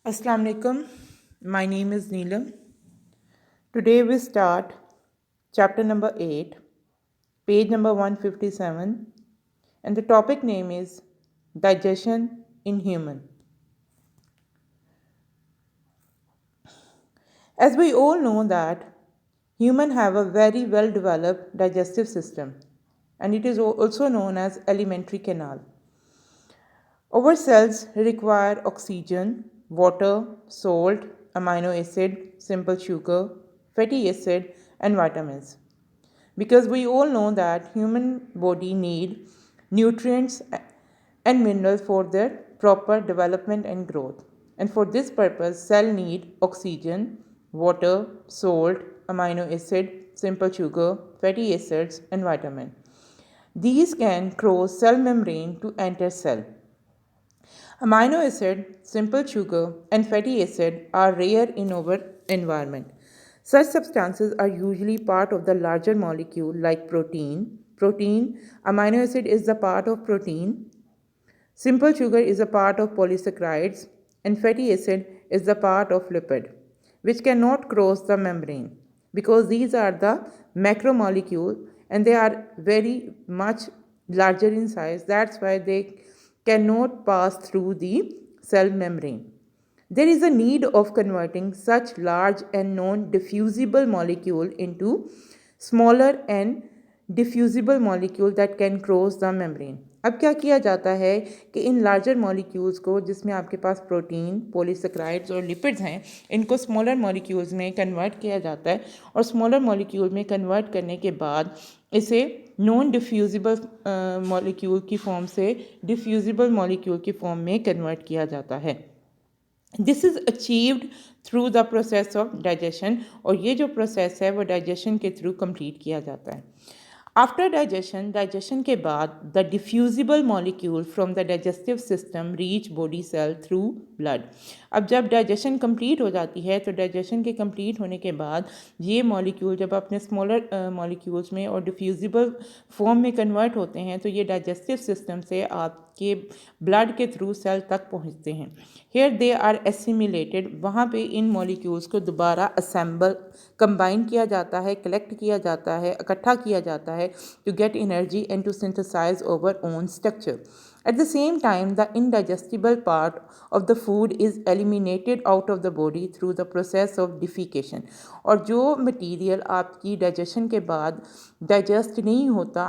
Assalamu alaikum. My name is Neelam. Today we start chapter number 8, page number 157, and the topic name is Digestion in Human. As we all know that humans have a very well developed digestive system, and it is also known as alimentary canal. Our cells require oxygen, water, salt, amino acid, simple sugar, fatty acid, and vitamins. Because we all know that human body need nutrients and minerals for their proper development and growth. And for this purpose, cell need oxygen, water, salt, amino acid, simple sugar, fatty acids, and vitamin. These can cross cell membrane to enter cell. Amino acid, simple sugar, and fatty acid are rare in our environment. Such substances are usually part of the larger molecule like protein. Amino acid is the part of protein. Simple sugar is a part of polysaccharides, and fatty acid is the part of lipid, which cannot cross the membrane because these are the macromolecule and they are very much larger in size. That's why they cannot pass through the cell membrane. There is a need of converting such large and non-diffusible molecule into smaller and diffusible molecule that can cross the membrane. अब क्या किया जाता है कि in larger molecules को जिसमें आपके पास protein polysaccharides और लिपिड्स हैं इनको स्मॉलर मॉलिक्यूल्स में कन्वर्ट किया जाता है और स्मॉलर मॉलिक्यूल में कन्वर्ट करने के बाद इसे नॉन डिफ्यूजिबल मॉलिक्यूल की फॉर्म से डिफ्यूजिबल मॉलिक्यूल की फॉर्म में कन्वर्ट किया जाता है. This is achieved through the process of digestion और ये जो प्रोसेस है वो डाइजेशन के थ्रू कंप्लीट किया जाता है. आफ्टर डाइजेशन के बाद the diffusible molecule from the digestive system reach body cell through blood. अब जब डाइजेशन कंप्लीट हो जाती है तो डाइजेशन के कंप्लीट होने के बाद ये मॉलिक्यूल जब अपने स्मॉलर मॉलिक्यूल्स में और डिफ्यूजिबल फॉर्म में कन्वर्ट होते हैं तो ये डाइजेस्टिव सिस्टम से आपके ब्लड के थ्रू सेल तक पहुंचते हैं. Here they are assimilated. वहाँ पे इन मॉलिक्यूल्स को दोबारा असेंबल कंबाइन किया जाता है, कलेक्ट किया जाता है, इकट्ठा किया जाता है to get energy and to synthesize our own structure. At the same time, the indigestible part of the food is eliminated out of the body through the process of defecation. और जो material आपकी digestion के बाद digest नहीं होता,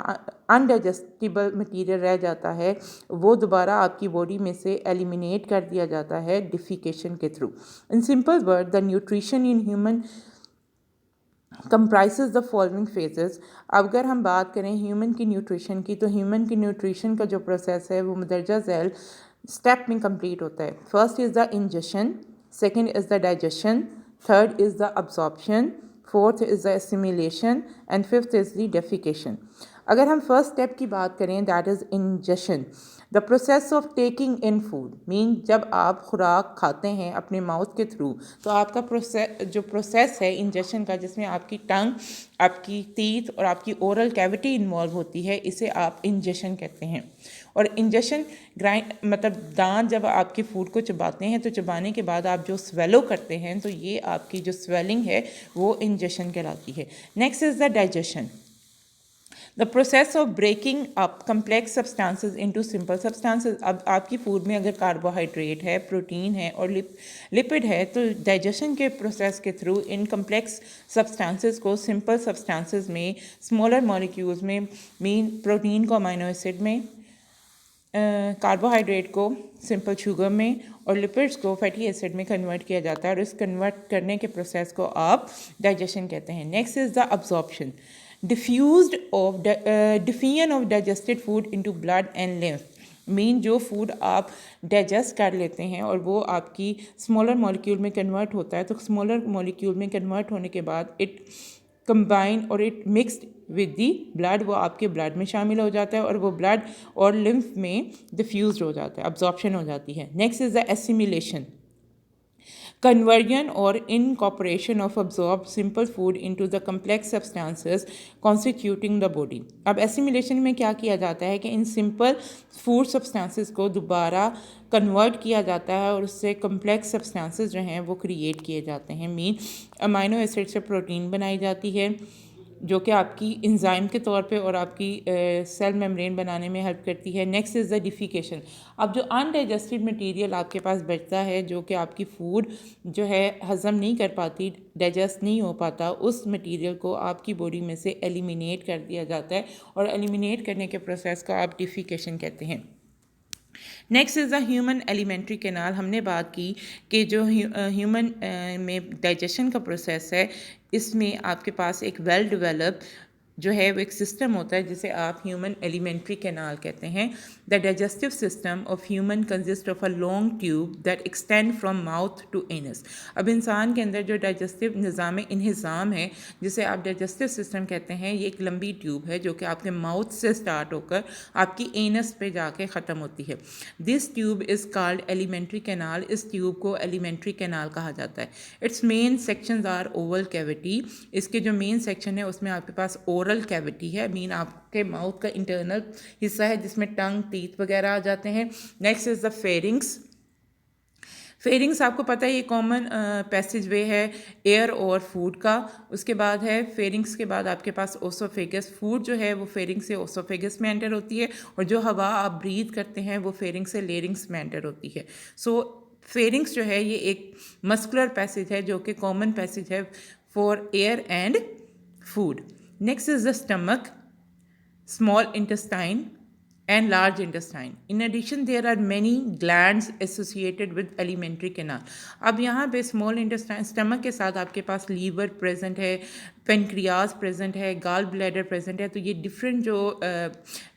अनडाइजेस्टिबल material रह जाता है, वो दोबारा आपकी बॉडी में से एलिमिनेट कर दिया जाता है डिफिकेशन के through. In simple word, the nutrition in human comprises the following phases. अगर हम बात करें ह्यूमन की न्यूट्रिशन की तो ह्यूमन की न्यूट्रिशन का जो प्रोसेस है वो मदरजा झैल स्टेप में कंप्लीट होता है. First is the ingestion, second is the digestion, third is the absorption, fourth is the assimilation and fifth is the defecation. अगर हम फर्स्ट स्टेप की बात करें that is ingestion. The process of taking in food mean जब आप खुराक खाते हैं अपने माउथ के थ्रू तो आपका प्रोसेस है इंजेशन का जिसमें आपकी टंग, आपकी टीथ और आपकी ओरल कैविटी इन्वॉल्व होती है, इसे आप इंजेशन कहते हैं. और इंजेशन ग्राइंड मतलब दांत जब आपके फूड को चबाते हैं तो चबाने के बाद आप जो स्वेलो करते हैं तो ये आपकी जो स्वेलिंग है वो इंजेशन कहलाती है. Next is the digestion. The process of breaking up complex substances into simple substances. अब आपकी फूड में अगर कार्बोहाइड्रेट है, प्रोटीन है और लिपिड है तो डाइजेशन के प्रोसेस के थ्रू इन कम्प्लेक्स सब्सटेंसेज को सिंपल सब्सटेंसेज में, स्मॉलर मॉलिक्यूल्स में, मीन प्रोटीन को अमीनो एसिड में, कार्बोहाइड्रेट को सिंपल शुगर में और लिपिड्स को फैटी एसिड में कन्वर्ट किया जाता है और इस कन्वर्ट करने के प्रोसेस को आप डाइजेशन कहते हैं. Next is the absorption. Defiant of digested food into blood and lymph. Mean जो फूड आप डाइजेस्ट कर लेते हैं और वो आपकी स्मॉलर मॉलिक्यूल में कन्वर्ट होता है तो स्मॉलर मॉलिक्यूल में कन्वर्ट होने के बाद इट कंबाइन और it mixed with the blood, वो आपके ब्लड में शामिल हो जाता है और वो ब्लड और लिम्फ में डिफ्यूज हो जाता है, अब्जॉर्प्शन हो जाती है. Next is the assimilation. conversion or incorporation of absorbed simple food into the complex substances constituting the body। अब एसिमिलेशन में क्या किया जाता है कि इन सिंपल फूड सब्सटेंसेस को दोबारा कन्वर्ट किया जाता है और उससे कम्प्लेक्स सब्सटेंसेस जो हैं वो क्रिएट किए जाते हैं। मीन अमाइनो एसिड से प्रोटीन बनाई जाती है जो कि आपकी इंजाइम के तौर पे और आपकी सेल मेम्ब्रेन बनाने में हेल्प करती है। Next is the defecation. अब जो अनडाइजेस्टेड मटेरियल आपके पास बचता है जो कि आपकी फूड जो है हज़म नहीं कर पाती, डाइजेस्ट नहीं हो पाता, उस मटेरियल को आपकी बॉडी में से एलिमिनेट कर दिया जाता है और एलिमिनेट करने के प्रोसेस को आप डिफिकेशन कहते हैं। Next is the human alimentary canal. हमने बात की कि जो ह्यूमन में डाइजेशन का प्रोसेस है इसमें आपके पास एक वेल डेवलप जो है वो एक सिस्टम होता है जिसे आप ह्यूमन एलिमेंट्री कैनाल कहते हैं। The digestive system of human consist of a long tube that extend from mouth to anus. अब इंसान के अंदर जो डाइजेस्टिव निज़ाम इंहिज़ाम है जिसे आप डाइजेस्टिव सिस्टम कहते हैं, ये एक लंबी ट्यूब है जो कि आपके माउथ से स्टार्ट होकर आपकी एनस पे जाके ख़त्म होती है। This tube is called elementary canal. इस ट्यूब को एलिमेंट्री कैनाल कहा जाता है। It's main sections are oval cavity. इसके जो मेन सेक्शन है उसमें आपके पास ओरल कैविटी है, मीन आपके माउथ का इंटरनल हिस्सा है जिसमें टंग, टीथ वगैरह आ जाते हैं। Next is the pharynx. Pharynx आपको पता है ये कॉमन पैसेज वे है एयर और फूड का। उसके बाद है फेरिंग्स के बाद आपके पास ओसोफेगस। फूड जो है वो फेरिंग से ओसोफेगस में एंटर होती है और जो हवा आप ब्रीथ करते हैं वो फेरिंग से लेरिंग्स में एंटर होती है। सो फेरिंग्स जो है ये एक मस्कुलर पैसेज है जो कि कॉमन पैसेज है for air and food. Next is the stomach, small intestine and large intestine. In addition, there are many glands associated with alimentary canal. अब यहाँ पे small intestine, stomach के साथ आपके पास लीवर प्रेजेंट है, पेनक्रियाज प्रेजेंट है, gall bladder present है। तो ये डिफरेंट जो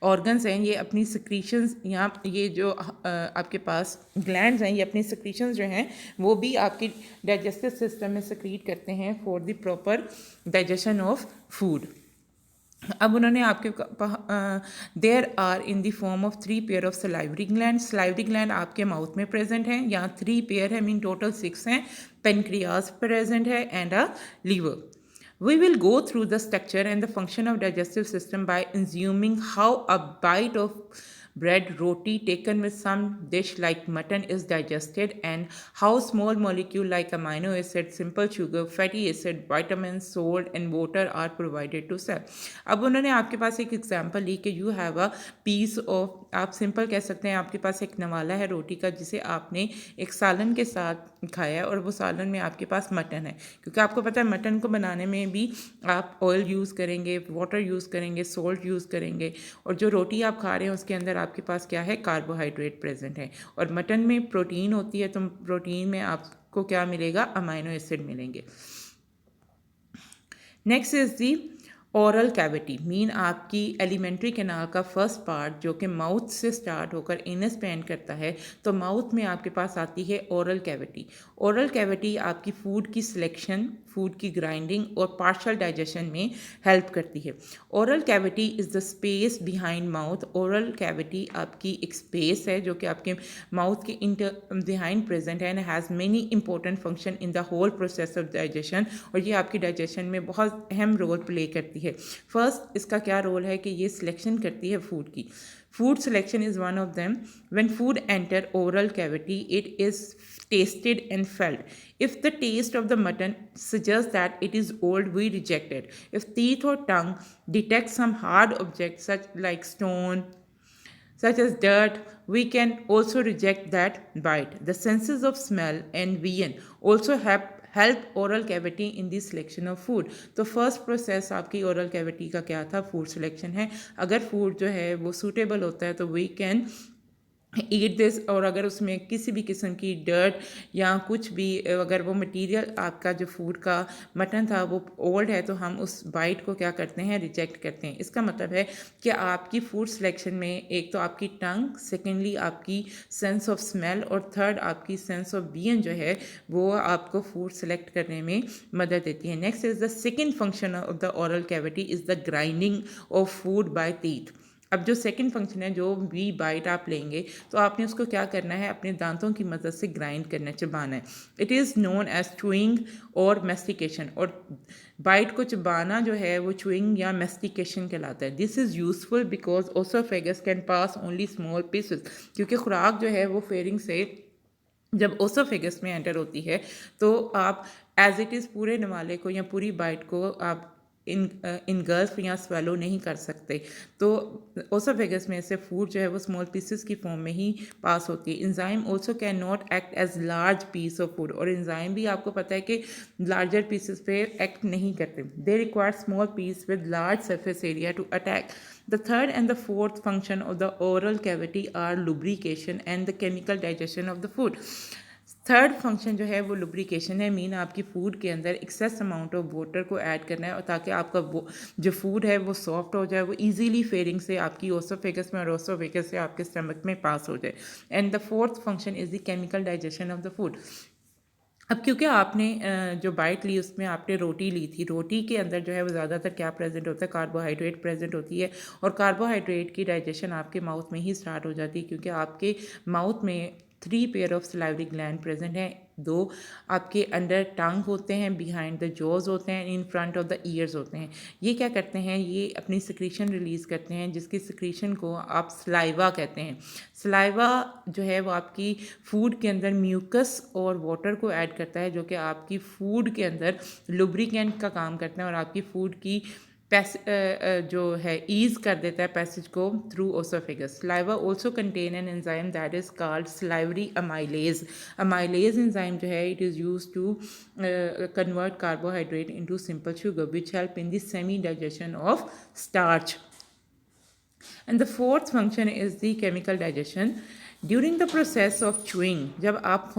ऑर्गन्स हैं ये अपनी सिक्रीशंस, यहाँ ये जो आपके पास ग्लैंड्स हैं ये अपनी सिक्रीशंस जो हैं वो भी आपकी डाइजेस्टिव सिस्टम में सिक्रीट करते हैं for the proper digestion of food. अब उन्होंने आपके there are in the form of 3 pair of salivary gland. Salivary gland आपके माउथ में प्रेजेंट हैं, यहाँ 3 पेयर है, मीन टोटल 6 हैं। पेनक्रियाज प्रेजेंट है and a liver. We will go through the structure and the function of digestive system by assuming how a bite of bread, roti taken with some dish like mutton is digested and how small molecule like amino acid, simple sugar, fatty acid, vitamins, salt and water are provided to cell। अब उन्होंने आपके पास एक example ली कि you have a piece of, आप simple कह सकते हैं आपके पास एक नवाला है रोटी का जिसे आपने एक सालन के साथ खाया है और वो सालन में आपके पास मटन है। क्योंकि आपको पता है मटन को बनाने में भी आप ऑयल यूज़ करेंगे, वाटर यूज़ करेंगे, सोल्ट यूज़ करेंगे और जो रोटी आप खा रहे हैं उसके अंदर आपके पास क्या है, कार्बोहाइड्रेट प्रेजेंट है। और मटन में प्रोटीन होती है तो प्रोटीन में आपको क्या मिलेगा, अमाइनो एसिड मिलेंगे। Next is the oral cavity, mean आपकी एलिमेंट्री कैनाल का फर्स्ट पार्ट जो कि माउथ से स्टार्ट होकर एनस पे एंड करता है। तो माउथ में आपके पास आती है ओरल कैविटी। ओरल कैविटी आपकी फूड की सिलेक्शन, फूड की ग्राइंडिंग और पार्शियल डाइजेशन में हेल्प करती है। Oral cavity is the space behind mouth. Oral cavity आपकी एक स्पेस है जो कि आपके माउथ के बिहाइंड प्रेजेंट है and has many important function in the whole process of digestion. और ये आपकी डाइजेशन में बहुत अहम रोल प्ले करती है। फर्स्ट इसका क्या रोल है कि ये सिलेक्शन करती है फूड की। Food selection is one of them. When food enter oral cavity, it is tasted and felt. If the taste of the mutton suggests that it is old, we reject it. If teeth or tongue detect some hard object such like stone, such as dirt, we can also reject that bite. The senses of smell and vision also help oral cavity in the selection of food. तो first process आपकी oral cavity का क्या था, food selection है। अगर food जो है वो सूटेबल होता है तो वी कैन ईट दिस, और अगर उसमें किसी भी किस्म की डर्ट या कुछ भी, अगर वो मटेरियल आपका जो फूड का मटन था वो ओल्ड है तो हम उस बाइट को क्या करते हैं, रिजेक्ट करते हैं। इसका मतलब है कि आपकी फूड सिलेक्शन में एक तो आपकी टंग, सेकेंडली आपकी सेंस ऑफ स्मेल और थर्ड आपकी सेंस ऑफ बीइंग जो है वो आपको फूड सेलेक्ट करने में मदद देती है। Next is the second function of the oral cavity is the grinding of food by teeth. अब जो सेकंड फंक्शन है, जो भी बाइट आप लेंगे तो आपने उसको क्या करना है, अपने दांतों की मदद से ग्राइंड करना, चबाना है। It is known as chewing और मेस्टिकेशन, और बाइट को चबाना जो है वो च्यूइंग या मेस्टिकेशन कहलाता है। This is useful because oesophagus can pass only small pieces, क्योंकि खुराक जो है वो फेरिंग से जब ओसोफेगस में एंटर होती है तो आप एज इट इज़ पूरे नवाले को या पूरी बाइट को आप इन गर्ल्स या स्वेलो नहीं कर सकते। तो ओसोफेगस में से फूड जो है वो स्मॉल पीसेस की फॉर्म में ही पास होती है। Enzyme also can not act as large piece of food, और इंजाइम भी आपको पता है कि लार्जर पीसेस पे एक्ट नहीं करते। They require small piece with large surface area to attack. The third and the fourth function of the oral cavity are lubrication and the chemical digestion of the food. Third function जो है वो lubrication है, mean आपकी food के अंदर excess amount of water को add करना है, और ताकि आपका जो फूड है वो सॉफ्ट हो जाए, वो इजीली फेरिंग से आपकी ओसोफेगस में और ओसोफेगस से आपके स्टमक में पास हो जाए। And the fourth function is the chemical digestion of the food. अब क्योंकि आपने जो बाइट ली उसमें आपने रोटी ली थी, रोटी के अंदर जो है वो ज़्यादातर क्या प्रेजेंट होता है, कार्बोहाइड्रेट प्रेजेंट होती है, और कार्बोहाइड्रेट की डाइजेशन आपके माउथ में ही स्टार्ट हो जाती है, क्योंकि आपके माउथ में 3 pair of salivary gland present हैं। 2 आपके अंडर टंग होते हैं, बिहाइंड द जॉज होते हैं, in front of the years होते हैं। ये क्या करते हैं, ये अपनी सिक्रीशन रिलीज़ करते हैं, जिसकी सिक्रीशन को आप सलाइवा कहते हैं। सलाइवा जो है वो आपकी फूड के अंदर म्यूकस और वाटर को ऐड करता है, जो कि आपकी फूड के अंदर लुब्रिकेंट का काम करता है, और आपकी फूड की जो है ईज कर देता है पैसेज को through oesophagus. Saliva also contain an enzyme that is called salivary amylase. Amylase enzyme जो है it is use to convert carbohydrate into simple sugar which help in the semi digestion of starch. And the fourth function is the chemical digestion. During the process of chewing, जब आप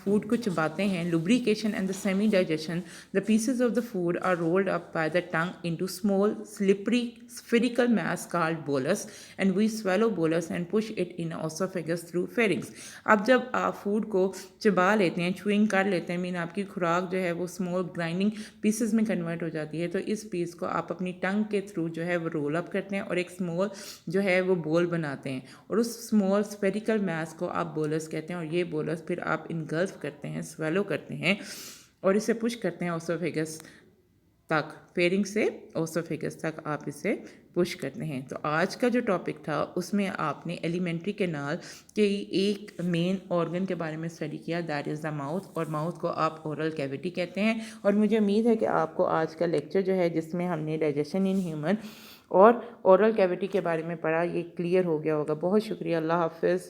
food को चबाते हैं, lubrication and the semi digestion, the pieces of the food are rolled up by the tongue into small slippery spherical mass called bolus, and we swallow bolus and push it in esophagus through pharynx. अब जब आप food को चबा लेते हैं, chewing कर लेते हैं, मीन आपकी खुराक जो है वो स्मॉल ग्राइंडिंग पीसेस में कन्वर्ट हो जाती है, तो इस पीस को आप अपनी टंग के थ्रू जो है वो रोल अप करते हैं और एक स्मॉल जो है वो बोल बनाते हैं, और उस स्मॉल स्फेरिकल मैस को आप बोलस कहते हैं, और ये बोलस फिर आप इनगल्फ करते हैं, स्वेलो करते हैं, और इसे पुश करते हैं ओसोफेगस तक, फेरिंग से ओसोफेगस तक आप इसे पुश करते हैं। तो आज का जो टॉपिक था उसमें आपने एलिमेंट्री कैनाल के एक मेन ऑर्गन के बारे में स्टडी किया, दैट इज़ द माउथ, और माउथ को आप ओरल कैविटी कहते हैं। और मुझे उम्मीद है कि आपको आज का लेक्चर जो है जिसमें हमने डाइजेशन इन ह्यूमन और ओरल कैविटी के बारे में पढ़ा, ये क्लियर हो गया होगा। बहुत शुक्रिया, अल्लाह हाफिज़।